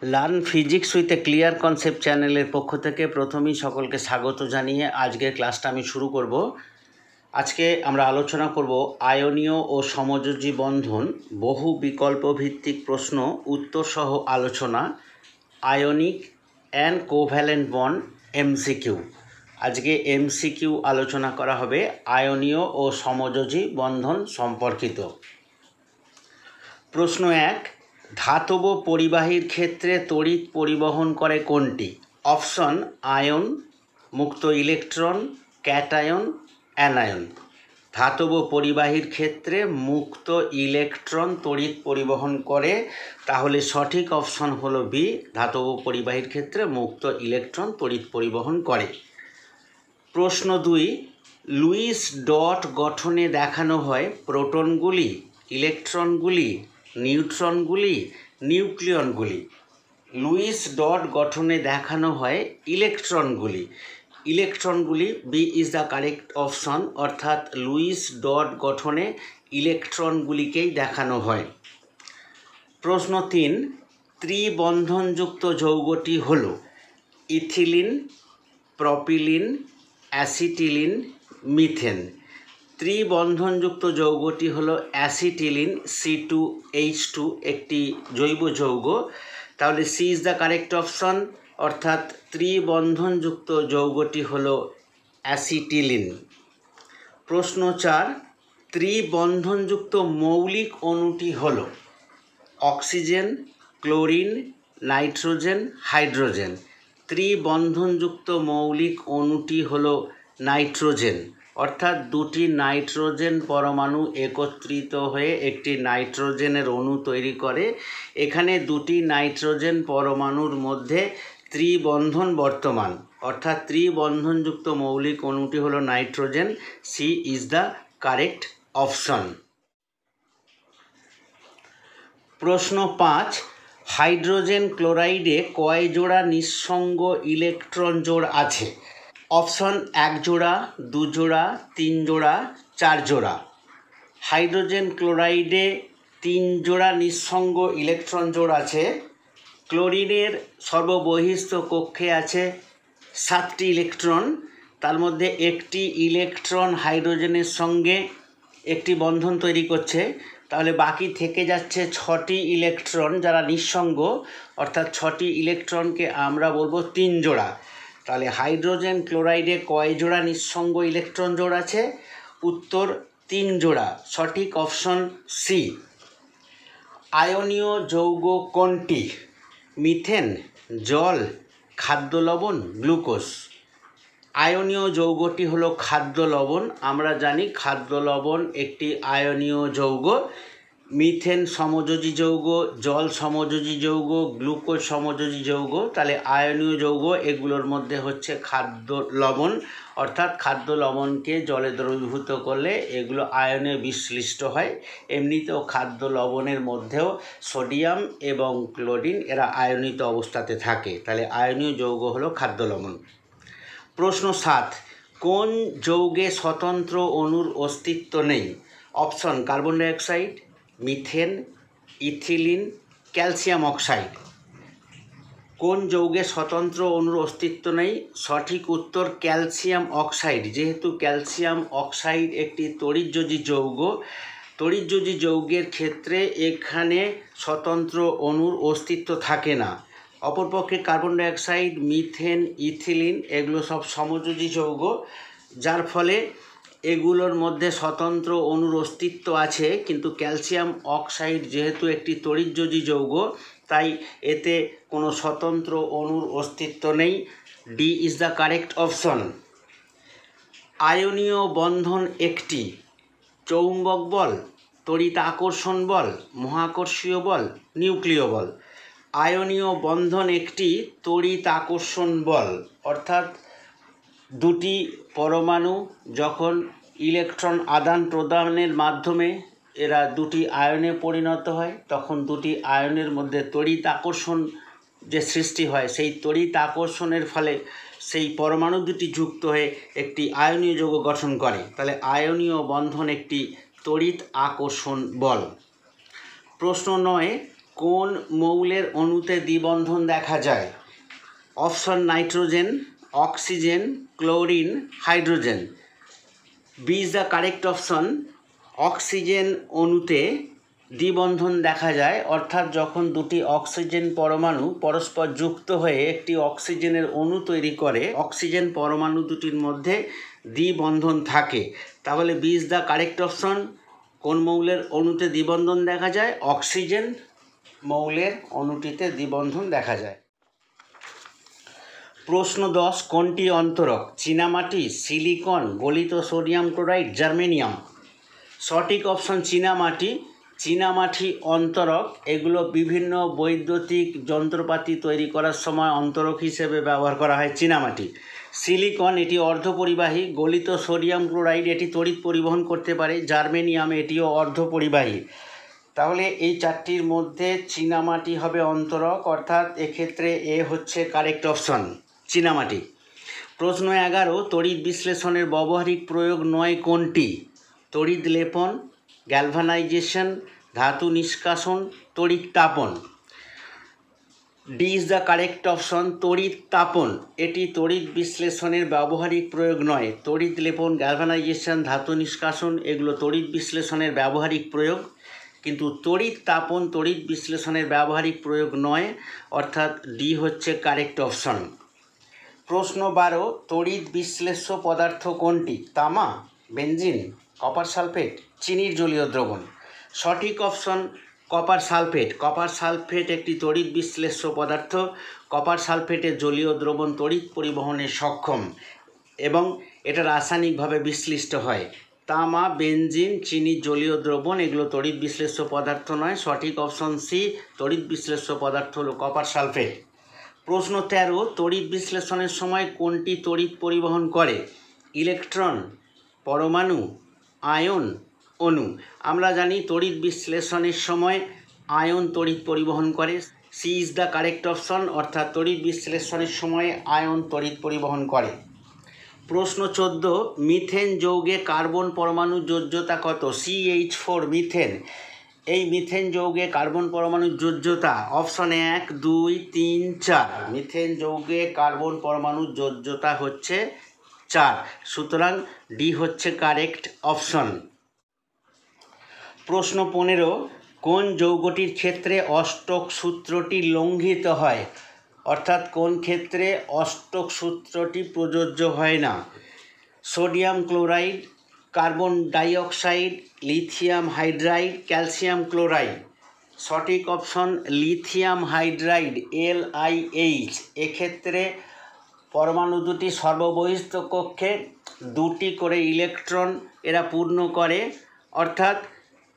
Learn physics with a clear concept চ্যানেলের পক্ষ থেকে প্রথমেই সকলকে স্বাগত জানিয়ে আজকের ক্লাসটা আমি শুরু করব। আজকে আমরা আলোচনা করব আয়নীয় ও সমযোজী বন্ধন বহু বিকল্প ভিত্তিক প্রশ্ন উত্তর সহ আলোচনা ionic and covalent bond MCQ. আজকে এমসিকিউ আলোচনা করা হবে আয়নীয় ও সমযোজী বন্ধন সম্পর্কিত। প্রশ্ন 1, ধাতব পরিবাহীর ক্ষেত্রে তড়িৎ পরিবহন করে কোনটি? অপশন আয়ন, মুক্ত ইলেকট্রন, ক্যাটায়ন, অ্যানায়ন। ধাতব পরিবাহীর ক্ষেত্রে মুক্ত ইলেকট্রন তড়িৎ পরিবহন করে, তাহলে সঠিক অপশন হলো বি, ধাতব পরিবাহীর ক্ষেত্রে মুক্ত ইলেকট্রন তড়িৎ পরিবহন করে। প্রশ্ন 2, লুইস ডট গঠনে দেখানো হয় প্রোটনগুলি, ইলেকট্রনগুলি, নিউট্রনগুলি, নিউক্লিয়নগুলি। লুইস ডট গঠনে দেখানো হয় ইলেকট্রনগুলি। ইলেকট্রনগুলি, B is the correct option, অর্থাৎ লুইস ডট গঠনে ইলেকট্রনগুলিকেই দেখানো হয়। প্রশ্ন 3, ত্রিবন্ধনযুক্ত যৌগটি হল ইথিলিন, প্রপিলিন, অ্যাসিটিলিন, মিথেন। ত্রিবন্ধনযুক্ত যৌগটি হলো অ্যাসিটিলিন, C2H2, একটি জৈব যৌগ। তাহলে C is the correct option, অর্থাৎ ত্রিবন্ধনযুক্ত যৌগটি হলো অ্যাসিটিলিন। প্রশ্ন 4, ত্রিবন্ধনযুক্ত মৌলিক অণুটি হলো অক্সিজেন, ক্লোরিন, নাইট্রোজেন, হাইড্রোজেন। ত্রিবন্ধনযুক্ত মৌলিক অণুটি হলো নাইট্রোজেন, অর্থাৎ দুটি নাইট্রোজেন পরমাণু একত্রিত হয়ে একটি নাইট্রোজেনের অণু তৈরি করে। এখানে দুটি নাইট্রোজেন পরমাণুর মধ্যে ত্রিবন্ধন বর্তমান, অর্থাৎ ত্রিবন্ধনযুক্ত মৌলিক অণুটি হলো nitrogen. C is the correct option. প্রশ্ন 5, হাইড্রোজেন ক্লোরাইডে কয় জোড়া নিঃসঙ্গ ইলেকট্রন জোড় আছে? অপশন 1 জোড়া, 2 জোড়া, 3 জোড়া, 4 জোড়া। হাইড্রোজেন ক্লোরাইডে 3 জোড়া নিঃসঙ্গ ইলেকট্রন জোড় আছে। ক্লোরিনের সর্ববহিস্থ কক্ষে আছে 7টি ইলেকট্রন, তার মধ্যে একটি ইলেকট্রন হাইড্রোজেনের সঙ্গে একটি বন্ধন তৈরি করছে, তাহলে বাকি থেকে যাচ্ছে 6টি ইলেকট্রন যারা নিঃসঙ্গ, অর্থাৎ 6টি ইলেকট্রনকে আমরা বলবো 3 জোড়া। তাহলে হাইড্রোজেন ক্লোরাইডে কয় জোড়া নিঃসঙ্গ ইলেকট্রন জোড় আছে? উত্তর 3 জোড়া, সঠিক অপশন সি। আয়নীয় যৌগ কোনটি? মিথেন, জল, খাদ্য লবণ, গ্লুকোজ। আয়নীয় যৌগটি হলো খাদ্য লবণ। আমরা জানি খাদ্য লবণ একটি আয়নীয় যৌগ। মিথেন সমযোজী যৌগ, জল সমযোজী যৌগ, গ্লুকোজ সমযোজী যৌগ। তাহলে আয়নীয় যৌগ এগুলোর মধ্যে হচ্ছে খাদ্য লবণ, অর্থাৎ খাদ্য লবণকে জলে দ্রবীভূত করলে এগুলো আয়নে বিশ্লিষ্ট হয়। এমনিতেও খাদ্য লবণের মধ্যেও সোডিয়াম এবং ক্লোরিন এরা আয়নিত অবস্থাতে থাকে। তাহলে আয়নীয় যৌগ হলো খাদ্য লবণ। প্রশ্ন 7, কোন যৌগে স্বতন্ত্র অণুর অস্তিত্ব নেই? Option carbon dioxide, methane, ethylene, calcium oxide. কোন যৌগে স্বতন্ত্র অণুর অস্তিত্ব নেই? সঠিক উত্তর ক্যালসিয়াম অক্সাইড। যেহেতু ক্যালসিয়াম অক্সাইড একটি তড়িৎযোজী যৌগ, তড়িৎযোজী যৌগের ক্ষেত্রে এখানে স্বতন্ত্র অণুর অস্তিত্ব থাকে না। অপরপক্ষে কার্বন ডাইঅক্সাইড, মিথেন, ইথিলিন এগুলো সব সমযোজী যৌগ, যার ফলে এগুলোর মধ্যে স্বতন্ত্র অণুর অস্তিত্ব আছে। কিন্তু ক্যালসিয়াম অক্সাইড যেহেতু একটি তড়িৎযোজী যৌগ, তাই এতে কোনো স্বতন্ত্র অণুর অস্তিত্ব নেই। D is the correct option. আয়নীয় বন্ধন একটি চৌম্বক বল, তড়িৎ আকর্ষণ বল, মহাকর্ষীয় বল, নিউক্লিয় বল। আয়নীয় বন্ধন একটি তড়িৎ আকর্ষণ বল, অর্থাৎ দুটি পরমাণু যখন ইলেকট্রন আদান প্রদানের মাধ্যমে এরা দুটি আয়নে পরিণত হয়, তখন দুটি আয়নের মধ্যে তড়িৎ আকর্ষণ যে সৃষ্টি হয়, সেই তড়িৎ আকর্ষণের ফলে সেই পরমাণু দুটি যুক্ত হয়ে একটি আয়নীয় যৌগ গঠন করে। তাহলে আয়নীয় বন্ধন একটি তড়িৎ আকর্ষণ বল। প্রশ্ন 9, কোন মৌলের অণুতে দ্বিবন্ধন দেখা যায়? Option nitrogen, oxygen, chlorine, hydrogen. B is the correct option. Oxygen অণুতে দ্বিবন্ধন দেখা যায়, অর্থাৎ যখন দুটি অক্সিজেন পরমাণু পরস্পর যুক্ত হয়ে একটি অক্সিজেনের অণু তৈরি করে, অক্সিজেন পরমাণু দুটির মধ্যে দ্বিবন্ধন থাকে। তাহলে B is the correct option. কোন মৌলের অণুতে দ্বিবন্ধন দেখা যায়? অক্সিজেন মৌলের অণুটিতে দ্বিবন্ধন দেখা যায়। প্রশ্ন 10, কোনটি অন্তরক? চীনামাটি, সিলিকন, গলিত সোডিয়াম ক্লোরাইড, জার্মেনিয়াম। সঠিক অপশন চীনামাটি। চীনামাটি অন্তরক। এগুলো বিভিন্ন বৈদ্যুতিক যন্ত্রপাতি তৈরি করার সময় অন্তরক হিসেবে ব্যবহার করা হয় চীনামাটি। সিলিকন, এটি অর্ধপরিবাহী। গলিত সোডিয়াম ক্লোরাইড, এটি তড়িৎ পরিবহন করতে পারে। জার্মেনিয়াম, এটিও অর্ধপরিবাহী। তাহলে এই চারটির মধ্যে চীনামাটি হবে অন্তরক, অর্থাৎ এক্ষেত্রে এ হচ্ছে কারেক্ট অপশন, চীনামাটি। প্রশ্ন 11, তড়িৎ বিশ্লেষণের ব্যবহারিক প্রয়োগ নয় কোনটি? তড়িৎ লেপন, গ্যালভানাইজেশন, ধাতু নিষ্কাশন, তড়িৎ Tapan. D is the correct option, তড়িৎ তাপন। এটি তড়িৎ বিশ্লেষণের ব্যবহারিক প্রয়োগ নয়। তড়িৎ লেপন, গ্যালভানাইজেশন, ধাতু নিষ্কাশন এগুলো তড়িৎ বিশ্লেষণের ব্যবহারিক প্রয়োগ, কিন্তু তড়িৎ তাপন তড়িৎ বিশ্লেষণের ব্যবহারিক প্রয়োগ নয়, অর্থাৎ ডি হচ্ছে কারেক্ট অপশন। প্রশ্ন 12, তড়িৎ বিশ্লেষ্য পদার্থ কোনটি? তামা, বেনজিন, কপার সালফেট, চিনির জলীয় দ্রবণ। সঠিক option copper sulphate. Copper sulphate একটি তড়িৎ বিশ্লেষ্য পদার্থ। কপার সালফেটের জলীয় দ্রবণ তড়িৎ পরিবহনে সক্ষম এবং এটা রাসায়নিকভাবে বিশ্লিষ্ট হয়। তামা, বেনজিন, চিনির জলীয় দ্রবণ এগুলো তড়িৎ বিশ্লেষ্য পদার্থ নয়। সঠিক অপশন সি, তড়িৎ বিশ্লেষ্য পদার্থ হলো কপার সালফেট। প্রশ্ন 13, তড়িৎ বিশ্লেষণের সময় কোনটি তড়িৎ পরিবহন করে? ইলেকট্রন, পরমাণু, আয়ন, অণু। আমরা জানি তড়িৎ বিশ্লেষণের সময় আয়ন তড়িৎ পরিবহন করে। C is the correct option, অর্থাৎ তড়িৎ বিশ্লেষণের সময় আয়ন তড়িৎ পরিবহন করে। প্রশ্ন 14, মিথেন যৌগে কার্বন পরমাণুর যোজ্যতা কত? CH4 methane. এই মিথেন যৌগে কার্বন পরমাণুর যোজ্যতা অপশন 1, 2, 3, 4। মিথেন যৌগে কার্বন পরমাণুর যোজ্যতা হচ্ছে 4, সুতরাং ডি হচ্ছে কারেক্ট অপশন। প্রশ্ন 15, কোন যৌগটির ক্ষেত্রে অষ্টক সূত্রটি লঙ্ঘিত হয়? অর্থাৎ কোন ক্ষেত্রে অষ্টক সূত্রটি প্রযোজ্য হয় না? Sodium chloride, carbon dioxide, lithium hydride, calcium chloride. সঠিক অপশন লিথিয়াম হাইড্রাইড, LiH। এক্ষেত্রে পরমাণু দুটি সর্ববহিস্থ কক্ষে দুটি করে ইলেকট্রন এরা পূর্ণ করে, অর্থাৎ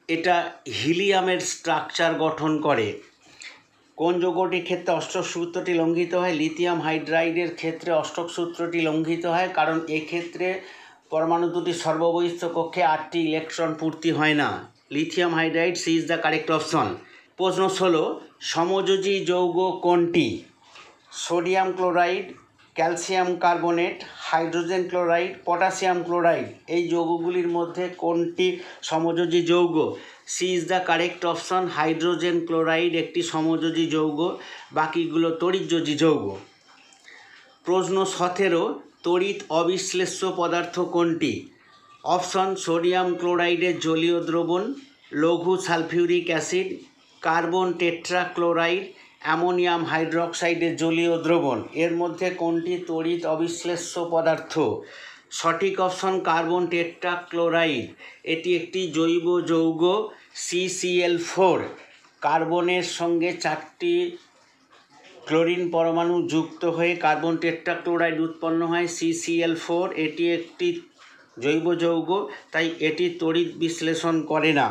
এটা হিলিয়ামের স্ট্রাকচার গঠন করে। কোন যৌগটির ক্ষেত্রে অষ্টক সূত্রটি লঙ্ঘিত হয়? লিথিয়াম হাইড্রাইডের ক্ষেত্রে অষ্টক সূত্রটি লঙ্ঘিত হয়, কারণ এক্ষেত্রে পরমাণু দুটি সর্ববহিস্থ কক্ষে 8টি ইলেকট্রন পূর্তি হয় না। Lithium hydride, C is the correct option. প্রশ্ন 16, সমযোজী যৌগ কোনটি? Sodium chloride, calcium carbonate, hydrogen chloride, potassium chloride. এই যৌগগুলির মধ্যে কোনটি সমযোজী যৌগ? C is the correct option. Hydrogen chloride একটি সমযোজী যৌগ, বাকিগুলো তড়িৎযোজী যৌগ। প্রশ্ন 17, তড়িৎ অবিশ্লেষ্য পদার্থ কোনটি? অপশন সোডিয়াম ক্লোরাইডের জলীয় দ্রবণ, লঘু sulphuric acid, carbon tetrachloride, ammonium হাইড্রোক্সাইডের জলীয় দ্রবণ। এর মধ্যে কোনটি তড়িৎ অবিশ্লেষ্য পদার্থ? সঠিক অপশন কার্বন টেট্রাক্লোরাইড। এটি একটি জৈব যৌগ, CCl4। কার্বনের সঙ্গে 4টি ক্লোরিন পরমাণু যুক্ত হয়ে কার্বন টেট্রাক্লোরাইড উৎপন্ন হয়, CCl4। এটি একটি জৈব যৌগ, তাই এটি তড়িৎ বিশ্লেষণ করে না।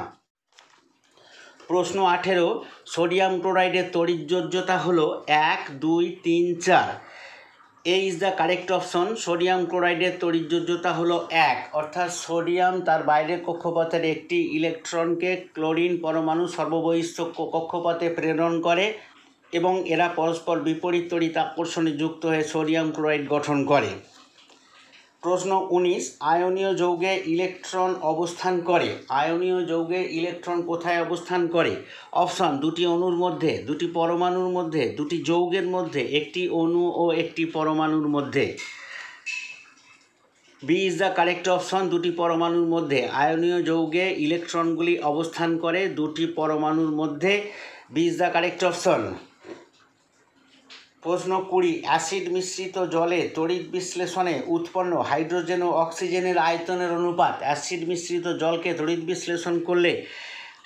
প্রশ্ন 18, সোডিয়াম ক্লোরাইডের তড়িৎ যোজ্যতা হলো 1, 2, 3, 4। A is the correct option. Sodium ক্লোরাইডের তড়িৎ যোজ্যতা হলো 1, অর্থাৎ সোডিয়াম তার বাইরের কক্ষপথের একটি ইলেকট্রনকে ক্লোরিন পরমাণু সর্ববহিস্থ কক্ষপথে প্রেরণ করে এবং এরা পরস্পর বিপরীত তড়িৎ আকর্ষণে যুক্ত হয়ে সোডিয়াম ক্লোরাইড গঠন করে। প্রশ্ন 19, আয়নীয় যৌগে ইলেকট্রন অবস্থান করে। আয়নীয় যৌগে ইলেকট্রন কোথায় অবস্থান করে? অপশন, দুটি অণুর মধ্যে, দুটি পরমাণুর মধ্যে, দুটি যৌগের মধ্যে, একটি অণু ও একটি পরমাণুর মধ্যে। B is the correct option, দুটি পরমাণুর মধ্যে। আয়নীয় যৌগে ইলেকট্রনগুলি অবস্থান করে দুটি পরমাণুর মধ্যে। B is the correct option. প্রশ্ন 20, অ্যাসিড মিশ্রিত জলে তড়িৎ বিশ্লেষণে উৎপন্ন হাইড্রোজেন ও অক্সিজেনের আয়তনের অনুপাত। অ্যাসিড মিশ্রিত জলকে তড়িৎ বিশ্লেষণ করলে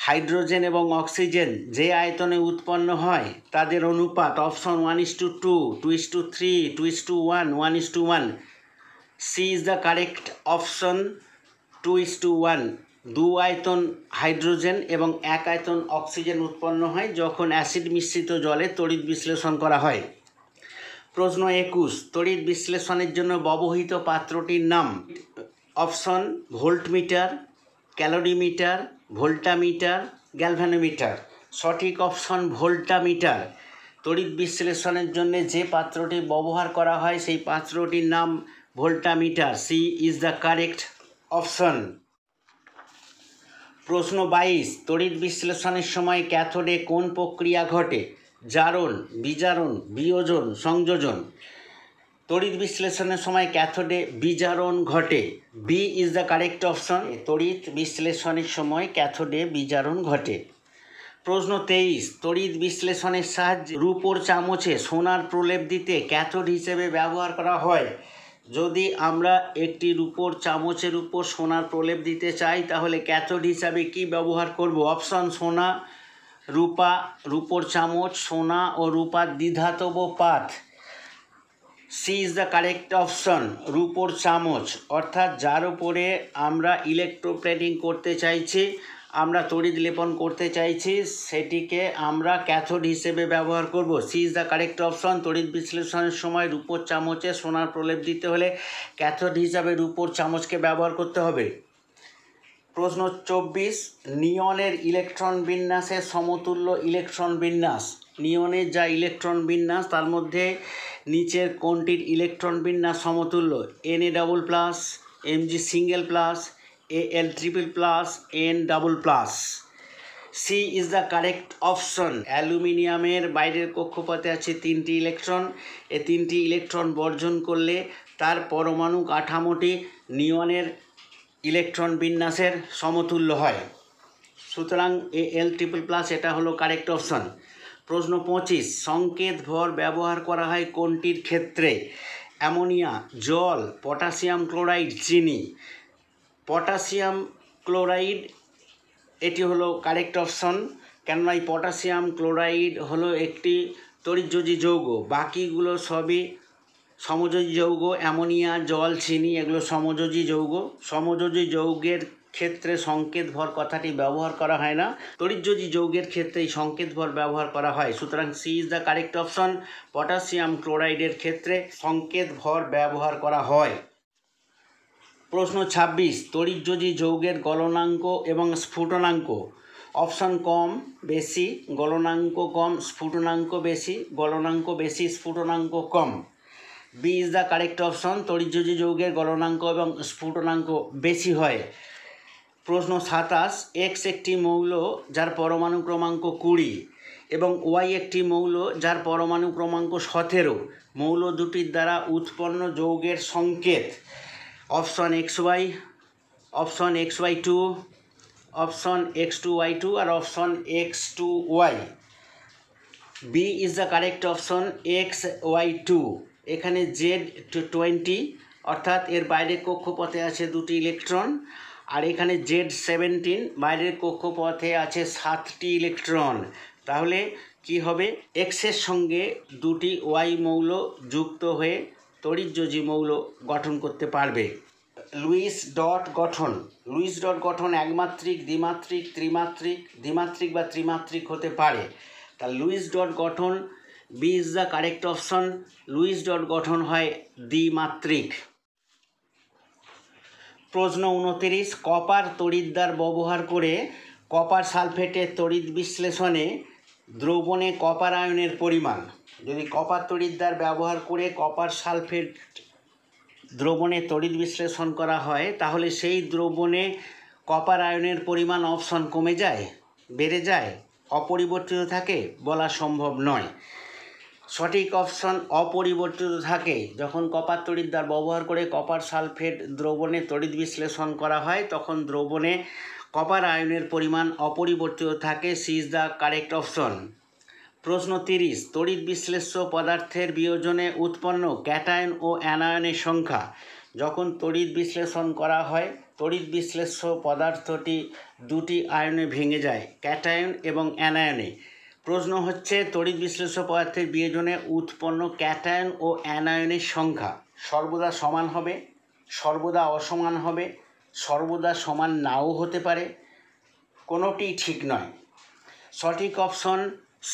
হাইড্রোজেন এবং অক্সিজেন যে আয়তনে উৎপন্ন হয় তাদের অনুপাত। Option 1:2, 2:3, 2:1, 1:1। C is the correct option, 2:1। দু আয়তন হাইড্রোজেন এবং এক আয়তন অক্সিজেন উৎপন্ন হয় যখন অ্যাসিড মিশ্রিত জলে তড়িৎ বিশ্লেষণ করা হয়। প্রশ্ন 21, তড়িৎ বিশ্লেষণের জন্য ব্যবহৃত পাত্রটির নাম। Option, voltmeter, calorimeter, voltameter, galvanometer. সঠিক অপশন ভোল্টামিটার। তড়িৎ বিশ্লেষণের জন্য যে পাত্রটি ব্যবহার করা হয় সেই পাত্রটির নাম voltameter. C is the correct option. প্রশ্ন 22, তড়িৎ বিশ্লেষণের সময় ক্যাথোডে কোন প্রক্রিয়া ঘটে? জারণ, বিজারণ, বিয়োজন, সংযোজন। তড়িৎ বিশ্লেষণের সময় ক্যাথোডে বিজারণ ঘটে। B is the correct option. তড়িৎ বিশ্লেষণের সময় ক্যাথোডে বিজারণ ঘটে। প্রশ্ন 23, তড়িৎ বিশ্লেষণের সাহায্যে রূপোর চামচে সোনার প্রলেপ দিতে ক্যাথোড হিসেবে ব্যবহার করা হয়। যদি আমরা একটি রূপোর চামচের উপর সোনার প্রলেপ দিতে চাই তাহলে ক্যাথোড হিসাবে কি ব্যবহার করব? অপশন, সোনা, রূপা, রূপোর চামচ, সোনা ও রূপার দ্বিধাতব পাত। C is the correct option, রূপোর চামচ। অর্থাৎ যার উপরে আমরা ইলেকট্রোপ্লেটিং করতে চাইছি, আমরা তড়িৎ লেপন করতে চাইছি, সেটিকে আমরা ক্যাথোড হিসেবে ব্যবহার করব। C is the correct option. তড়িৎ বিশ্লেষণের সময় রূপোর চামচে সোনার প্রলেপ দিতে হলে ক্যাথোড হিসাবে রূপোর চামচকে ব্যবহার করতে হবে। প্রশ্ন 24, নিয়নের ইলেকট্রন বিন্যাসের সমতুল্য ইলেকট্রন বিন্যাস। নিয়নের যা ইলেকট্রন বিন্যাস তার মধ্যে নিচের কোনটির ইলেকট্রন বিন্যাস সমতুল্য? Na double plus, Mg single plus, Al triple plus, N double plus. C is the correct option. অ্যালুমিনিয়ামের বাইরের কক্ষপথে আছে 3টি ইলেকট্রন। এই 3টি ইলেকট্রন বর্জন করলে তার পরমাণু কাঠামোটি নিয়নের ইলেকট্রন বিন্যাসের সমতুল্য হয়। সুতরাং Al ট্রিপল প্লাস এটা হলো কারেক্ট অপশন। প্রশ্ন 25, সংকেত ভর ব্যবহার করা হয় কোনটির ক্ষেত্রে? অ্যামোনিয়া, জল, পটাশিয়াম ক্লোরাইড, চিনি। পটাশিয়াম ক্লোরাইড এটি হলো কারেক্ট অপশন, কেননা এই পটাশিয়াম ক্লোরাইড হলো একটি তড়িৎযোজী যৌগ, বাকিগুলো সবই সমযোজী যৌগ। অ্যামোনিয়া, জল, চিনি এগুলো সমযোজী যৌগ। সমযোজী যৌগের ক্ষেত্রে সংকেত ভর কথাটি ব্যবহার করা হয় না, তড়িৎযোজী যৌগের ক্ষেত্রে এই সংকেত ভর ব্যবহার করা হয়। সুতরাং C is the correct option. Potassium ক্লোরাইডের ক্ষেত্রে সংকেত ভর ব্যবহার করা হয়। প্রশ্ন 26, তড়িৎযোজী যৌগের গলনাঙ্ক এবং স্ফুটনাঙ্ক। অপশন, কম, বেশি, গলনাঙ্ক কম, স্ফুটনাঙ্ক বেশি, গলনাঙ্ক বেশি, স্ফুটনাঙ্ক কম। B is the correct option. তড়িৎযোজী যৌগের গলনাঙ্ক এবং স্ফুটনাঙ্ক বেশি হয়। প্রশ্ন 27, এক্স একটি মৌল যার পরমাণু ক্রমাঙ্ক 20 এবং ওয়াই একটি মৌল যার পরমাণু ক্রমাঙ্ক 17। মৌল দুটির দ্বারা উৎপন্ন যৌগের সংকেত। Option XY, option XY2, option X2Y2 আর option X2Y। B is the correct option, XY2। এখানে Z20 অর্থাৎ এর বাইরের কক্ষপথে আছে 2টি ইলেকট্রন, আর এখানে Z17 বাইরের কক্ষপথে আছে 7টি ইলেকট্রন। তাহলে কি হবে? এক্সের সঙ্গে 2টি ওয়াই মৌল যুক্ত হয়ে তড়িৎযোজী মৌল গঠন করতে পারবে। লুইস ডট গঠন। লুইস ডট গঠন একমাত্রিক, দ্বিমাত্রিক, ত্রিমাত্রিক, দ্বিমাত্রিক বা ত্রিমাত্রিক হতে পারে। তা লুইস ডট গঠন, B is the correct option. Lewis dot গঠন হয় দ্বিমাত্রিক। প্রশ্ন 29, কপার তড়িৎদ্বার ব্যবহার করে কপার সালফেটের তড়িৎ বিশ্লেষণে দ্রবণে কপার আয়নের পরিমাণ। যদি কপার তড়িৎদ্বার ব্যবহার করে কপার সালফেট দ্রবণে তড়িৎ বিশ্লেষণ করা হয় তাহলে সেই দ্রবণে কপার আয়নের পরিমাণ অপশন কমে যায়, বেড়ে যায়, অপরিবর্তিত থাকে, বলা সম্ভব নয়। সঠিক অপশন অপরিবর্তিত থাকে। যখন কপার তড়িৎদ্বার ব্যবহার করে কপার সালফেট দ্রবণে তড়িৎ বিশ্লেষণ করা হয় তখন দ্রবণে কপার আয়নের পরিমাণ অপরিবর্তিত থাকে। C is the correct option. প্রশ্ন 30, তড়িৎ বিশ্লেষ্য পদার্থের বিয়োজনে উৎপন্ন ক্যাটায়ন ও অ্যানায়নের সংখ্যা। যখন তড়িৎ বিশ্লেষণ করা হয় তড়িৎ বিশ্লেষ্য পদার্থটি দুটি আয়নে ভেঙে যায়, ক্যাটায়ন এবং অ্যানায়নে। প্রশ্ন হচ্ছে তড়িৎ বিশ্লেষ্য পদার্থের বিয়োজনে উৎপন্ন ক্যাটায়ন ও অ্যানায়নের সংখ্যা সর্বদা সমান হবে, সর্বদা অসমান হবে, সর্বদা সমান নাও হতে পারে, কোনোটি ঠিক নয়। সঠিক অপশন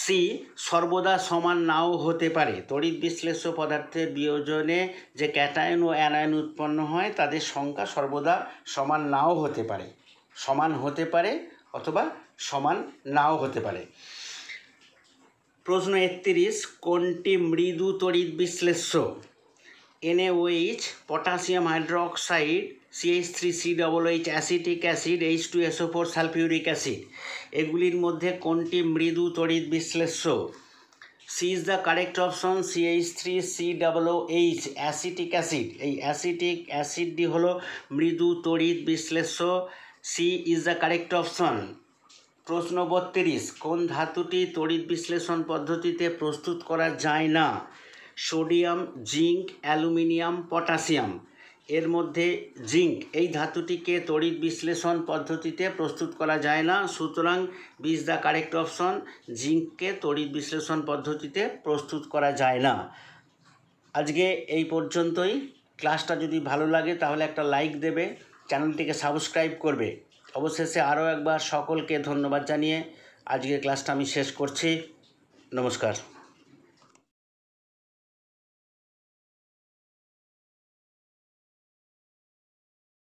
সি, সর্বদা সমান নাও হতে পারে। তড়িৎ বিশ্লেষ্য পদার্থের বিয়োজনে যে ক্যাটায়ন ও অ্যানায়ন উৎপন্ন হয় তাদের সংখ্যা সর্বদা সমান নাও হতে পারে, সমান হতে পারে অথবা সমান নাও হতে পারে। প্রশ্ন 31, কোনটি মৃদু তড়িৎ বিশ্লেষ্য? NaOH, potassium hydroxide, CH3COOH, acetic acid, H2SO4 sulphuric acid. এগুলির মধ্যে কোনটি মৃদু তড়িৎ বিশ্লেষ্য? C is the correct option. CH3COOH acetic acid. এই অ্যাসিটিক অ্যাসিডটি হলো মৃদু তড়িৎ বিশ্লেষ্য। C is the correct option. প্রশ্ন 32, কোন ধাতুটি তড়িৎ বিশ্লেষণ পদ্ধতিতে প্রস্তুত করা যায় না? Sodium, zinc, aluminium, potassium. এর মধ্যে জিঙ্ক এই ধাতুটিকে তড়িৎ বিশ্লেষণ পদ্ধতিতে প্রস্তুত করা যায় না, সুতরাং B is the correct option. জিঙ্ককে তড়িৎ বিশ্লেষণ পদ্ধতিতে প্রস্তুত করা যায় না। আজকে এই পর্যন্তই। ক্লাসটা যদি ভালো লাগে তাহলে একটা লাইক দেবে, চ্যানেলটিকে সাবস্ক্রাইব করবে। অবশেষে আরও একবার সকলকে ধন্যবাদ জানিয়ে আজকের ক্লাসটা আমি শেষ করছি। নমস্কার।